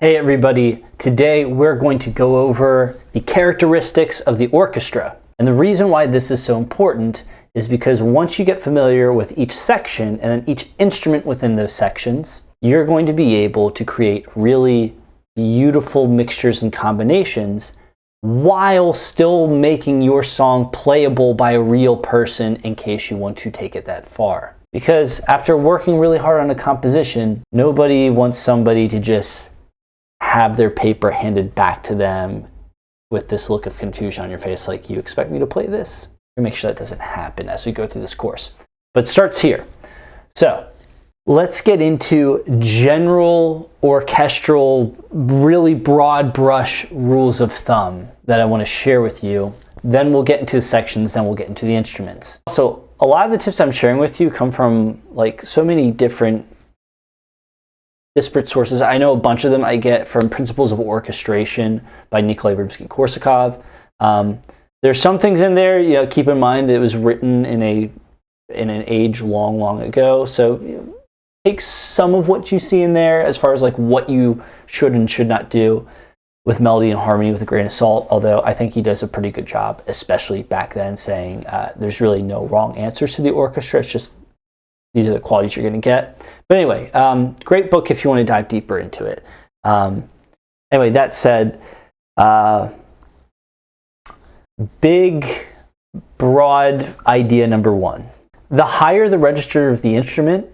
Hey everybody, today we're going to go over the characteristics of the orchestra. And the reason why this is so important is because once you get familiar with each section and then each instrument within those sections, you're going to be able to create really beautiful mixtures and combinations while still making your song playable by a real person in case you want to take it that far. Because after working really hard on a composition, nobody wants somebody to just have their paper handed back to them with this look of confusion on your face, like, you expect me to play this? We'll make sure that doesn't happen as we go through this course. But it starts here. So let's get into general orchestral, really broad brush rules of thumb that I want to share with you. Then we'll get into the sections, then we'll get into the instruments. So a lot of the tips I'm sharing with you come from like so many different disparate sources. I know a bunch of them I get from Principles of Orchestration by Nikolai Rimsky-Korsakov. There's some things in there, keep in mind that it was written in an age long ago. So take some of what you see in there as far as like what you should and should not do with melody and harmony with a grain of salt, although I think he does a pretty good job, especially back then, saying there's really no wrong answers to the orchestra. It's just these are the qualities you're going to get. But anyway, great book if you want to dive deeper into it. Anyway, that said, big, broad idea number one. The higher the register of the instrument,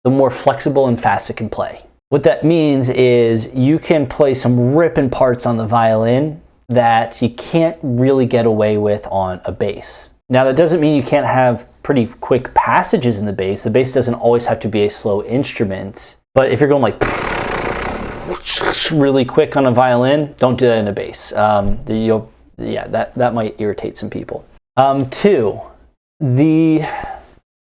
the more flexible and fast it can play. What that means is you can play some ripping parts on the violin that you can't really get away with on a bass. Now, that doesn't mean you can't have pretty quick passages in the bass. The bass doesn't always have to be a slow instrument. But if you're going like really quick on a violin, don't do that in a bass. That might irritate some people. Two, the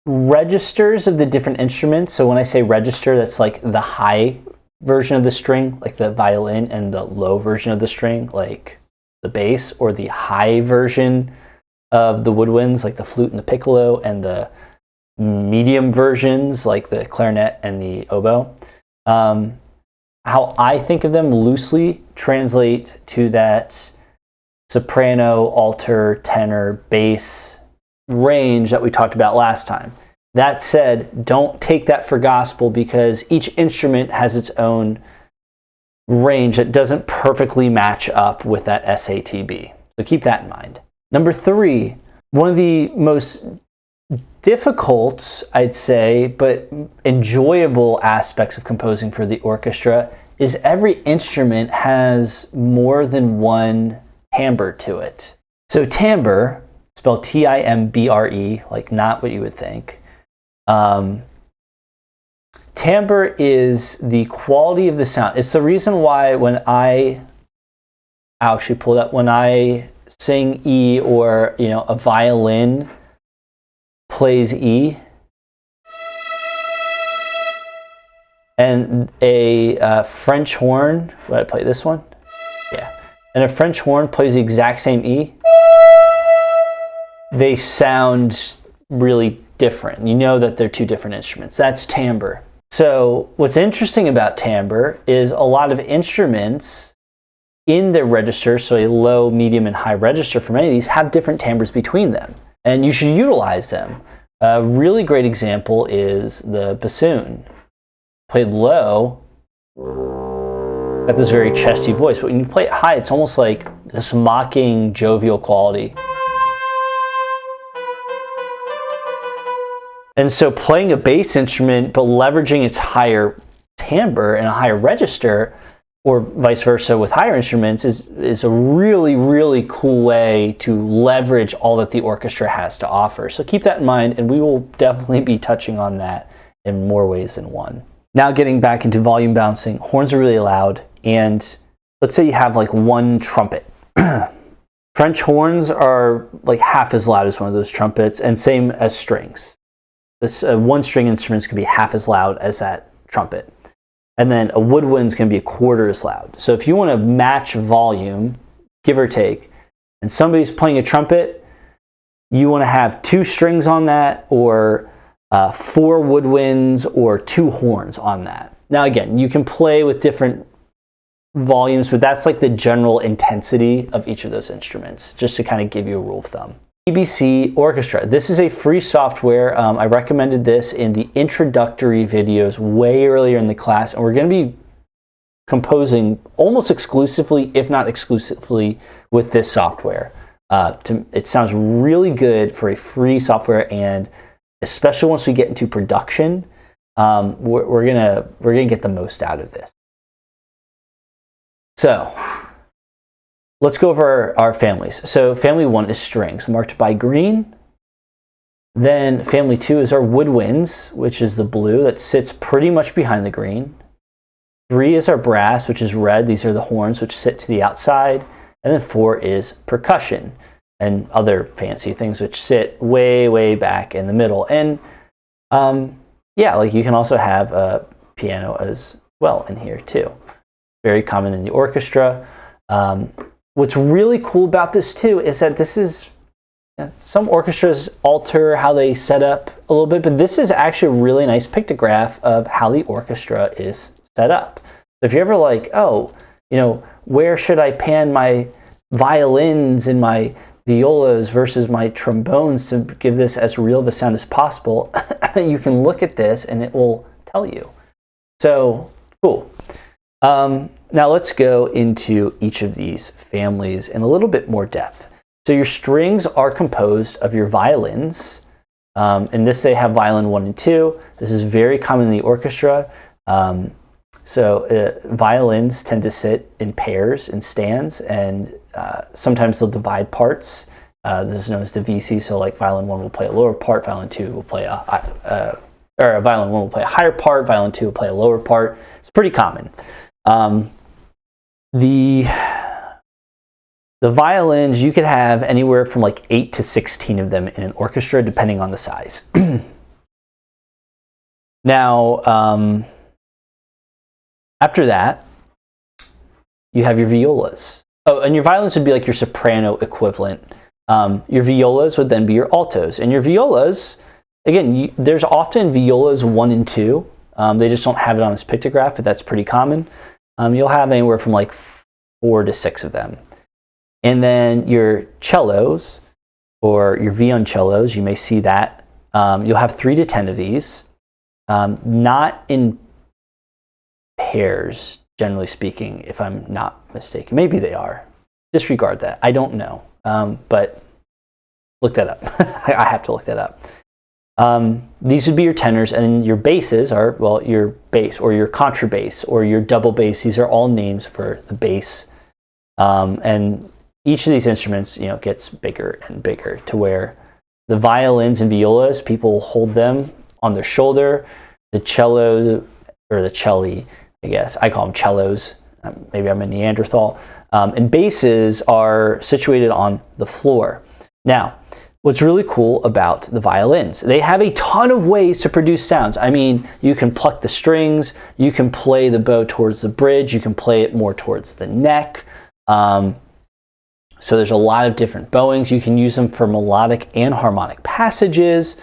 registers of the different instruments. So when I say register, that's like the high version of the string, like the violin, and the low version of the string, like the bass, or the high version of the woodwinds, like the flute and the piccolo, and the medium versions, like the clarinet and the oboe. How I think of them loosely translate to that soprano, alto, tenor, bass range that we talked about last time. That said, don't take that for gospel, because each instrument has its own range that doesn't perfectly match up with that SATB. So keep that in mind. Number three, one of the most difficult, I'd say, but enjoyable aspects of composing for the orchestra is every instrument has more than one timbre to it. So timbre, spelled Timbre, like not what you would think. Timbre is the quality of the sound. It's the reason why when I sing E, or a violin plays E, and a French horn, would I play this one? Yeah. And a French horn plays the exact same E, they sound really different. You know that they're two different instruments. That's timbre. So what's interesting about timbre is a lot of instruments in their register, so a low, medium, and high register for many of these, have different timbres between them. And you should utilize them. A really great example is the bassoon. Played low, got this very chesty voice. But when you play it high, it's almost like this mocking, jovial quality. And so playing a bass instrument, but leveraging its higher timbre and a higher register, or vice versa with higher instruments, is a really, really cool way to leverage all that the orchestra has to offer. So keep that in mind, and we will definitely be touching on that in more ways than one. Now getting back into volume bouncing, horns are really loud, and let's say you have like one trumpet. French horns are like half as loud as one of those trumpets, and same as strings. This one string instruments can be half as loud as that trumpet. And then a woodwind's going to be a quarter as loud. So if you want to match volume, give or take, and somebody's playing a trumpet, you want to have 2 strings on that, or 4 woodwinds, or 2 horns on that. Now again, you can play with different volumes, but that's like the general intensity of each of those instruments, just to kind of give you a rule of thumb. BBC Orchestra. This is a free software. I recommended this in the introductory videos way earlier in the class, and we're going to be composing almost exclusively, if not exclusively, with this software. It sounds really good for a free software, and especially once we get into production, we're gonna get the most out of this. So let's go over our families. So family 1 is strings, marked by green. Then family 2 is our woodwinds, which is the blue that sits pretty much behind the green. 3 is our brass, which is red. These are the horns, which sit to the outside. And then 4 is percussion and other fancy things, which sit way, way back in the middle. And yeah, like you can also have a piano as well in here too. Very common in the orchestra. What's really cool about this too is that this is, some orchestras alter how they set up a little bit, but this is actually a really nice pictograph of how the orchestra is set up. So if you're ever like, oh, you know, where should I pan my violins and my violas versus my trombones to give this as real of a sound as possible, you can look at this and it will tell you. So cool. Now let's go into each of these families in a little bit more depth. So your strings are composed of your violins. In this they have violin 1 and 2. This is very common in the orchestra. Violins tend to sit in pairs in stands, and sometimes they'll divide parts. This is known as divisi. So like violin 1 will play a lower part, violin 2 will play violin 1 will play a higher part, violin 2 will play a lower part. It's pretty common. The violins, you could have anywhere from like 8 to 16 of them in an orchestra, depending on the size. Now, after that, you have your violas. Oh, and your violins would be like your soprano equivalent. Your violas would then be your altos. And your violas, again, there's often violas 1 and 2. They just don't have it on this pictograph, but that's pretty common. You'll have anywhere from like 4 to 6 of them. And then your cellos, or your violoncellos, you may see that. You'll have 3 to 10 of these. Not in pairs, generally speaking, if I'm not mistaken. Maybe they are. Disregard that. I don't know. But look that up. I have to look that up. These would be your tenors, and your basses are, well, your bass or your contrabass or your double bass. These are all names for the bass. And each of these instruments, you know, gets bigger and bigger to where the violins and violas, people hold them on their shoulder. The cello, or the celli, I guess. I call them cellos. Maybe I'm a Neanderthal. And basses are situated on the floor. Now, what's really cool about the violins, they have a ton of ways to produce sounds. I mean, you can pluck the strings, you can play the bow towards the bridge, you can play it more towards the neck. So there's a lot of different bowings. You can use them for melodic and harmonic passages.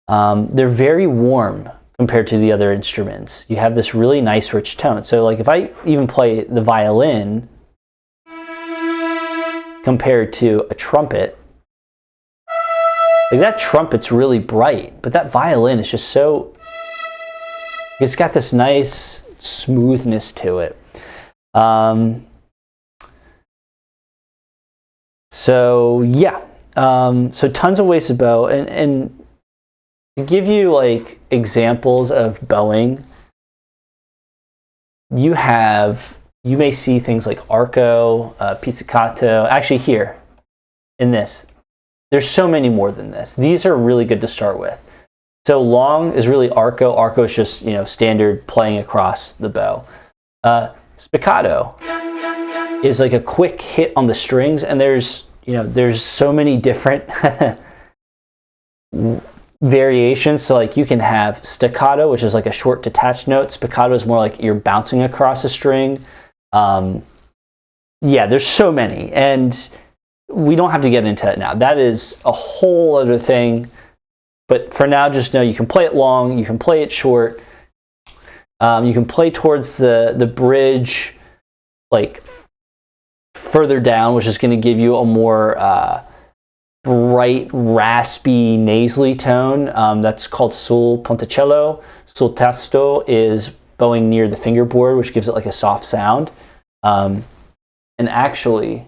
They're very warm compared to the other instruments. You have this really nice rich tone. So like if I even play the violin compared to a trumpet, like that trumpet's really bright, but that violin is just so, it's got this nice smoothness to it. So yeah, so tons of ways to bow, and to give you like examples of bowing, you may see things like arco, pizzicato. Actually here, in this, there's so many more than this. These are really good to start with. So long is really arco. Arco is just, you know, standard playing across the bow. Spiccato is like a quick hit on the strings, and there's so many different variations. So like you can have staccato, which is like a short detached note. Spiccato is more like you're bouncing across a string. Yeah, there's so many, and we don't have to get into that now. That is a whole other thing. But for now, just know you can play it long, you can play it short, you can play towards the bridge. like further down, which is going to give you a more bright, raspy, nasally tone. That's called sul ponticello. Sul tasto is bowing near the fingerboard, which gives it like a soft sound. And actually,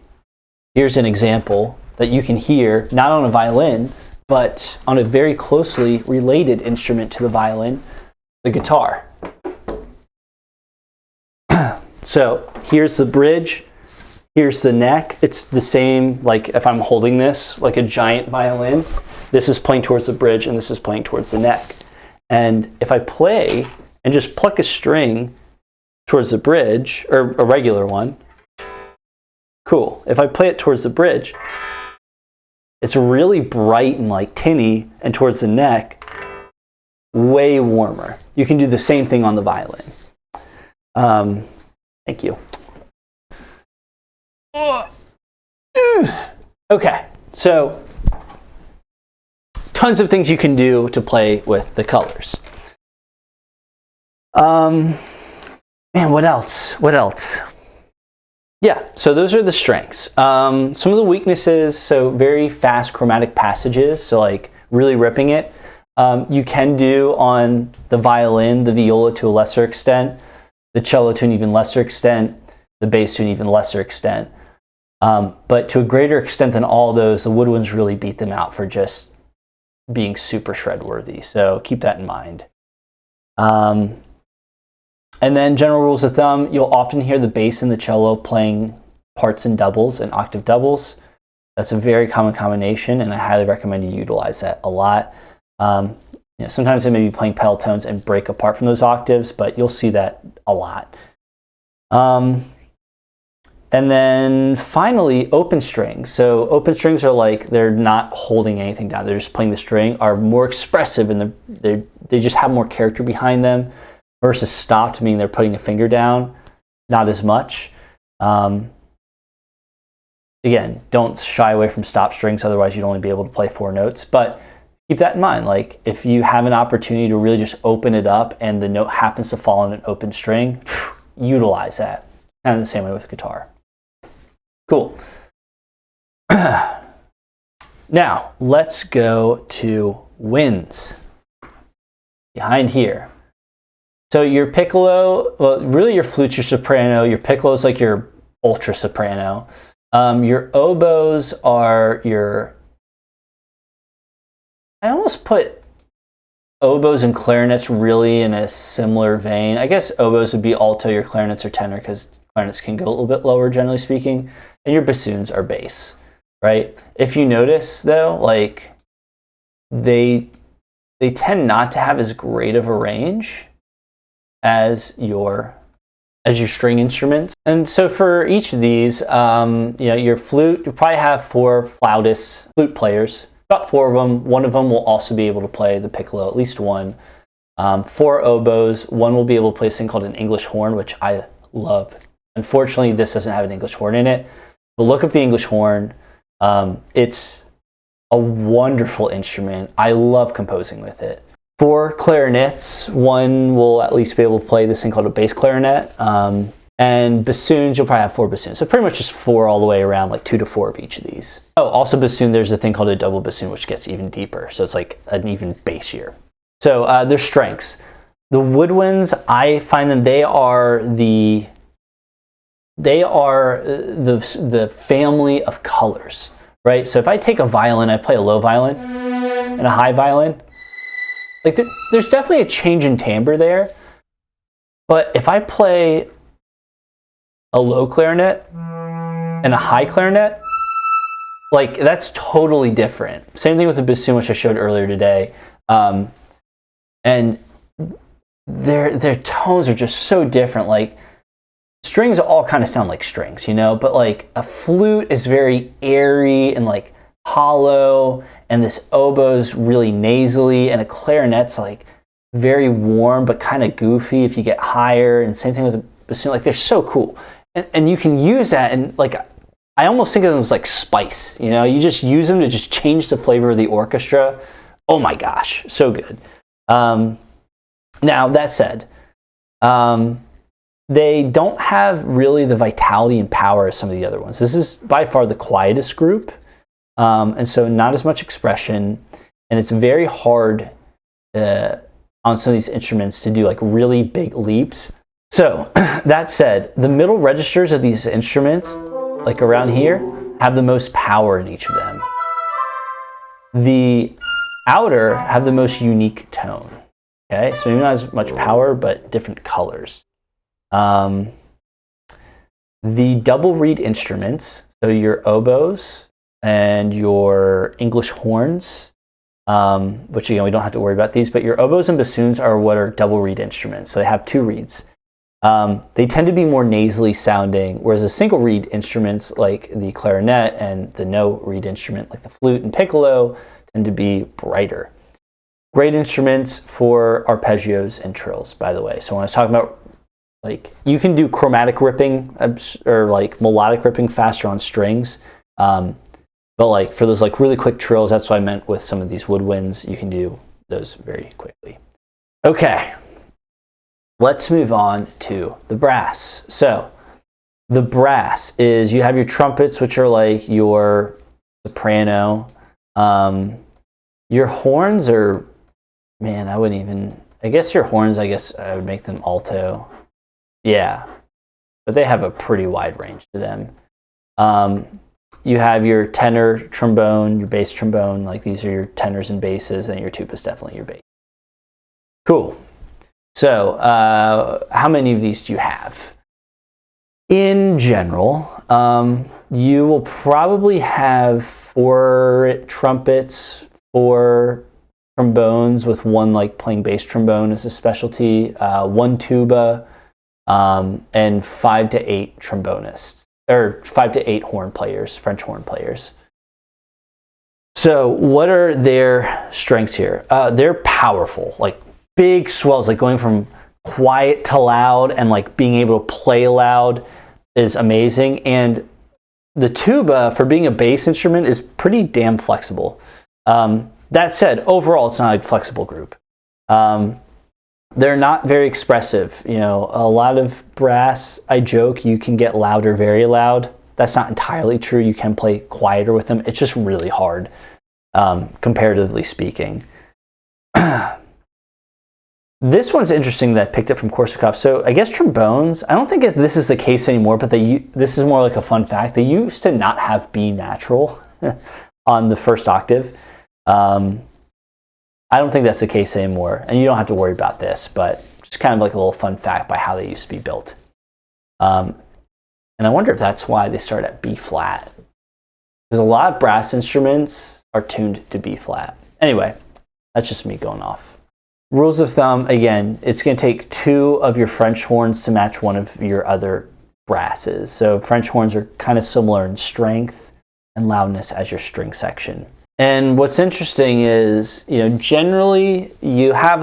here's an example that you can hear not on a violin, but on a very closely related instrument to the violin, the guitar. So here's the bridge, here's the neck. It's the same, like if I'm holding this like a giant violin, this is playing towards the bridge and this is playing towards the neck. And if I play and just pluck a string towards the bridge, or a regular one, cool. If I play it towards the bridge, it's really bright and like tinny, and towards the neck, way warmer. You can do the same thing on the violin. Thank you. Okay, so tons of things you can do to play with the colors. Man, what else? What else? Yeah, so those are the strengths. Some of the weaknesses, so very fast chromatic passages, so like really ripping it. You can do on the violin, the viola to a lesser extent, the cello to an even lesser extent, the bass to an even lesser extent. But to a greater extent than all those, the woodwinds really beat them out for just being super shred worthy. So keep that in mind. And then general rules of thumb, you'll often hear the bass and the cello playing parts in doubles and octave doubles. That's a very common combination, and I highly recommend you utilize that a lot. Sometimes they may be playing pedal tones and break apart from those octaves, but you'll see that a lot. And then finally, open strings. So open strings are like, they're not holding anything down. They're just playing the string, are more expressive, and they just have more character behind them, versus stopped, meaning they're putting a finger down, not as much. Again, don't shy away from stop strings, otherwise you'd only be able to play 4 notes. But keep that in mind. Like if you have an opportunity to really just open it up and the note happens to fall on an open string, utilize that. Kind of the same way with guitar. Cool. Now, let's go to winds. Behind here. So your piccolo, well, really your flute's your soprano, your piccolo is like your ultra soprano. Your oboes are your, I almost put oboes and clarinets really in a similar vein. I guess oboes would be alto, your clarinets are tenor, because clarinets can go a little bit lower, generally speaking, and your bassoons are bass, right? If you notice though, like they tend not to have as great of a range as your string instruments. And so for each of these, your flute, you probably have 4 flautists, flute players, about 4 of them. One of them will also be able to play the piccolo, at least one. 4 oboes, one will be able to play a thing called an English horn, which I love. Unfortunately, this doesn't have an English horn in it, but look up the English horn. It's a wonderful instrument. I love composing with it. 4 clarinets, one will at least be able to play this thing called a bass clarinet. And bassoons, you'll probably have 4 bassoons. So pretty much just 4 all the way around, like 2 to 4 of each of these. Oh, also bassoon, there's a thing called a double bassoon, which gets even deeper. So it's like an even bassier. So their strengths. The woodwinds, I find them, they are the family of colors, right? So if I take a violin, I play a low violin and a high violin, like there's definitely a change in timbre there. But if I play a low clarinet and a high clarinet, like that's totally different. Same thing with the bassoon, which I showed earlier today. And their tones are just so different. Like strings all kind of sound like strings, but like a flute is very airy and like hollow, and this oboe's really nasally, and a clarinet's like very warm but kind of goofy if you get higher. And same thing with the bassoon. Like they're so cool, and you can use that, and like I almost think of them as like spice. You just use them to just change the flavor of the orchestra. Oh my gosh, so good. Now that said, they don't have really the vitality and power as some of the other ones. This is by far the quietest group, and so not as much expression, and it's very hard on some of these instruments to do like really big leaps. So that said, the middle registers of these instruments, like around here, have the most power in each of them. The outer have the most unique tone. Okay, so maybe not as much power, but different colors. The double reed instruments, so your oboes and your English horns, which again, we don't have to worry about these, but your oboes and bassoons are what are double reed instruments. So they have 2 reeds. They tend to be more nasally sounding, whereas the single reed instruments like the clarinet and the no reed instrument like the flute and piccolo tend to be brighter. Great instruments for arpeggios and trills, by the way. So when I was talking about, like, you can do chromatic ripping or like melodic ripping faster on strings, but like for those like really quick trills, that's what I meant with some of these woodwinds. You can do those very quickly. Okay, let's move on to the brass. So the brass is, you have your trumpets, which are like your soprano. Your horns are, man, I guess your horns, I guess I would make them alto. Yeah, but they have a pretty wide range to them. You have your tenor trombone, your bass trombone, like these are your tenors and basses, and your tuba is definitely your bass. Cool. So how many of these do you have? In general, you will probably have 4 trumpets, 4 trombones with 1 like playing bass trombone as a specialty, 1 tuba, and 5 to 8 trombonists, or 5 to 8 horn players, French horn players. So what are their strengths here? They're powerful, like big swells, like going from quiet to loud, and like being able to play loud is amazing. And the tuba, for being a bass instrument, is pretty damn flexible. That said, overall, it's not a flexible group. They're not very expressive. You know, a lot of brass, I joke, you can get louder, very loud. That's not entirely true. You can play quieter with them. It's just really hard, comparatively speaking. This one's interesting that I picked up from Korsakov. So I guess trombones, I don't think this is the case anymore, but this is more like a fun fact. They used to not have B natural on the first octave. I don't think that's the case anymore, and you don't have to worry about this, but just kind of like a little fun fact by how they used to be built. And I wonder if that's why they start at B flat, because a lot of brass instruments are tuned to B flat. Anyway, that's just me going off. Rules of thumb, again, it's going to take 2 of your French horns to match 1 of your other brasses. So French horns are kind of similar in strength and loudness as your string section. And what's interesting is, you know, generally you have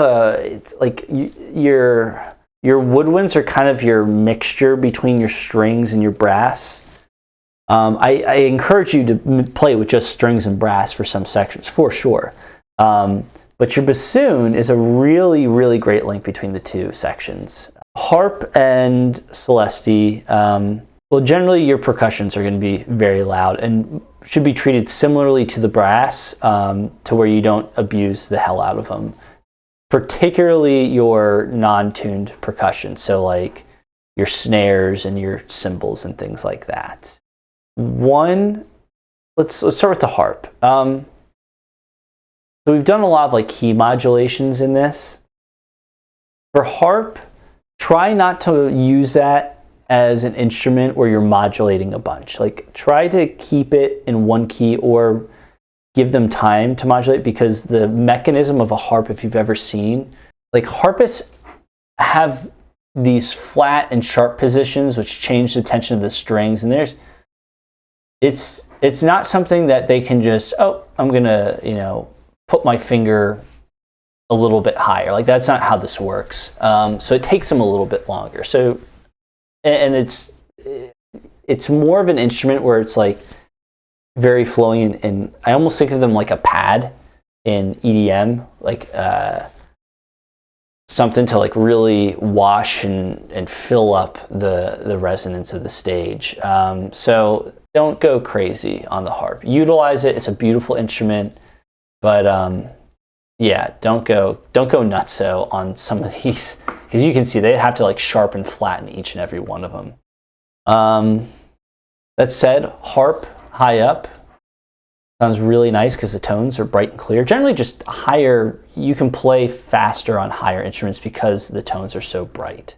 your woodwinds are kind of your mixture between your strings and your brass. I encourage you to play with just strings and brass for some sections, for sure. But your bassoon is a really, really great link between the 2 sections. Harp and celeste, well, generally your percussions are going to be very loud and should be treated similarly to the brass, to where you don't abuse the hell out of them. Particularly your non-tuned percussion, so like your snares and your cymbals and things like that. Let's start with the harp. So we've done a lot of like key modulations in this. For harp, try not to use that as an instrument where you're modulating a bunch. Like, try to keep it in 1 key or give them time to modulate, because the mechanism of a harp, if you've ever seen, like harpists have these flat and sharp positions which change the tension of the strings, and it's not something that they can just, oh, I'm gonna, you know, put my finger a little bit higher. Like, that's not how this works. So it takes them a little bit longer. So, and it's more of an instrument where it's like very flowing, and I almost think of them like a pad in EDM. Like, something to like really wash and fill up the resonance of the stage. So don't go crazy on the harp. Utilize it. It's a beautiful instrument, but yeah, don't go nutso on some of these, because you can see they have to like sharpen, flatten each and every one of them. That said, harp high up sounds really nice because the tones are bright and clear. Generally just higher, you can play faster on higher instruments because the tones are so bright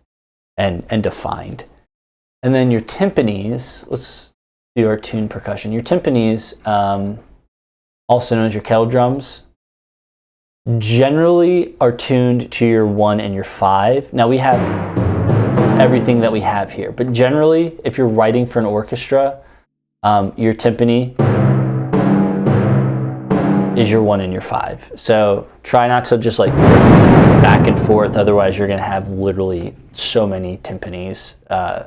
and defined. And then your timpanis, let's do our tune percussion. Your timpanis, also known as your kettle drums, generally are tuned to your 1 and your 5. Now we have everything that we have here, but generally if you're writing for an orchestra, your timpani is your 1 and your 5. So try not to just like back and forth, otherwise you're gonna have literally so many timpanis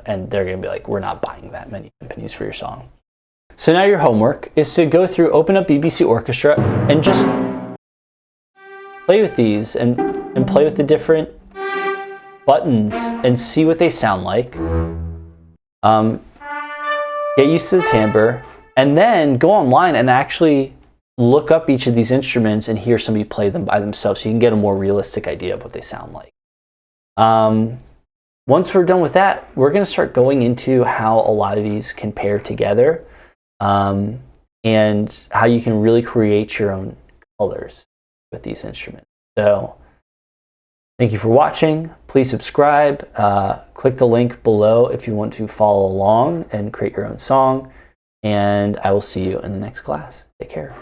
and they're gonna be like, we're not buying that many timpanis for your song. So now your homework is to go through, open up BBC Orchestra and just play with these and play with the different buttons and see what they sound like. Get used to the timbre, and then go online and actually look up each of these instruments and hear somebody play them by themselves so you can get a more realistic idea of what they sound like. Once we're done with that, we're going to start going into how a lot of these can pair together and how you can really create your own colors with these instruments. So thank you for watching. Please subscribe. Click the link below if you want to follow along and create your own song. And I will see you in the next class. Take care.